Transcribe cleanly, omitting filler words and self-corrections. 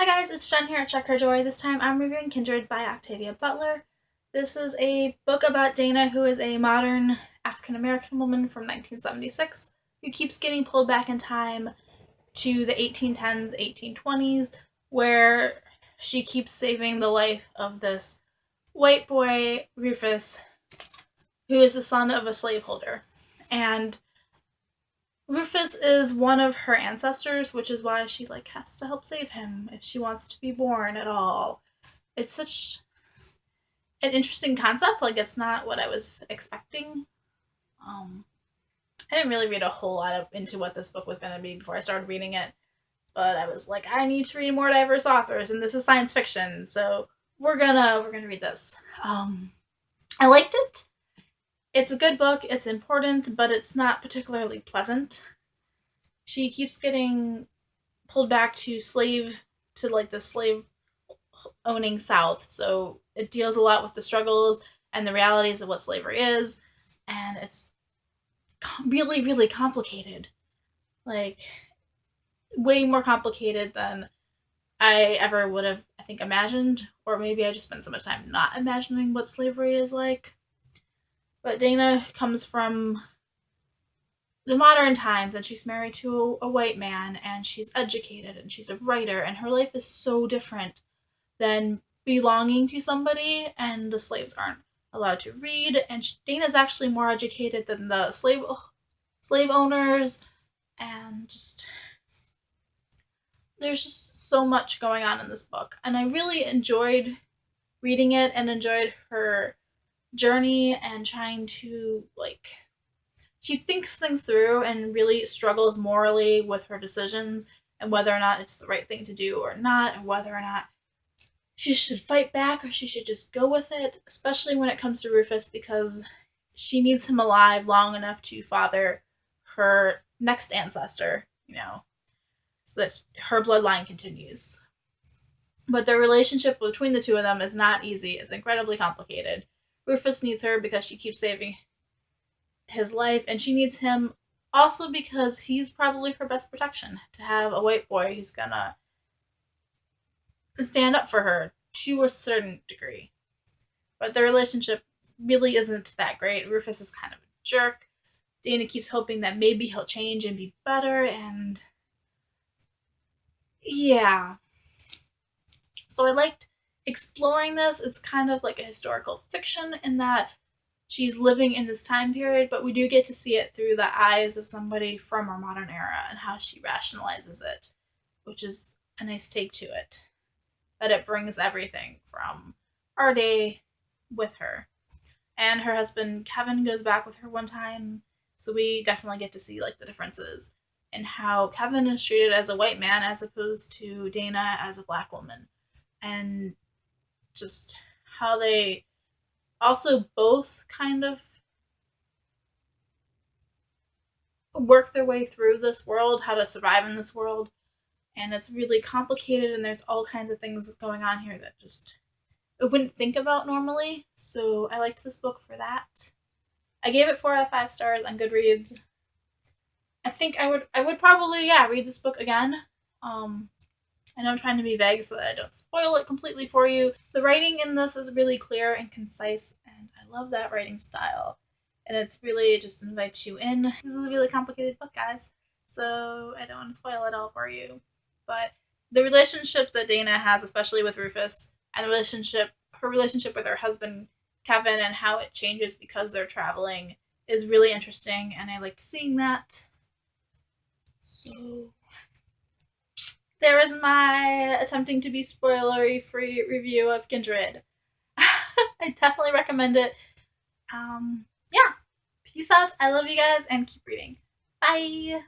guys, it's Jen here at Check Her Joy. This time I'm reviewing Kindred by Octavia Butler. This is a book about Dana, who is a modern African-American woman from 1976 who keeps getting pulled back in time to the 1810s, 1820s, where she keeps saving the life of this white boy, Rufus, who is the son of a slaveholder. And Rufus is one of her ancestors, which is why she has to help save him if she wants to be born at all. It's such an interesting concept. It's not what I was expecting. I didn't really read a whole lot into what this book was going to be before I started reading it, but I was like, I need to read more diverse authors, and this is science fiction, so we're gonna read this. I liked it. It's a good book, it's important, but it's not particularly pleasant. She keeps getting pulled back to the slave owning South, so it deals a lot with the struggles and the realities of what slavery is, and it's really, really complicated. Way more complicated than I ever would have, I think, imagined, or maybe I just spent so much time not imagining what slavery is like. But Dana comes from the modern times, and she's married to a white man, and she's educated, and she's a writer, and her life is so different than belonging to somebody, and the slaves aren't allowed to read, and Dana's actually more educated than the slave owners, and there's just so much going on in this book, and I really enjoyed reading it and enjoyed her journey and trying to she thinks things through and really struggles morally with her decisions and whether or not it's the right thing to do or not, and whether or not she should fight back or she should just go with it, especially when it comes to Rufus, because she needs him alive long enough to father her next ancestor, so that her bloodline continues. But the relationship between the two of them is not easy. It's incredibly complicated. Rufus needs her because she keeps saving his life, and she needs him also because he's probably her best protection, to have a white boy who's gonna stand up for her to a certain degree. But the relationship really isn't that great. Rufus is kind of a jerk. Dana keeps hoping that maybe he'll change and be better, and yeah. So I liked exploring this. It's kind of like a historical fiction in that she's living in this time period, but we do get to see it through the eyes of somebody from our modern era and how she rationalizes it, which is a nice take to it. That it brings everything from our day with her. And her husband Kevin goes back with her one time, so we definitely get to see the differences in how Kevin is treated as a white man as opposed to Dana as a black woman. And just how they also both kind of work their way through this world, how to survive in this world. And it's really complicated, and there's all kinds of things going on here that I wouldn't think about normally. So I liked this book for that. I gave it 4 out of 5 stars on Goodreads. I think I would probably read this book again. I know I'm trying to be vague so that I don't spoil it completely for you. The writing in this is really clear and concise, and I love that writing style. And it's really just invites you in. This is a really complicated book, guys, so I don't want to spoil it all for you. But the relationship that Dana has, especially with Rufus, and her relationship with her husband, Kevin, and how it changes because they're traveling is really interesting, and I liked seeing that. So there is my attempting to be spoilery-free review of Kindred. I definitely recommend it. Yeah. Peace out. I love you guys, and keep reading. Bye.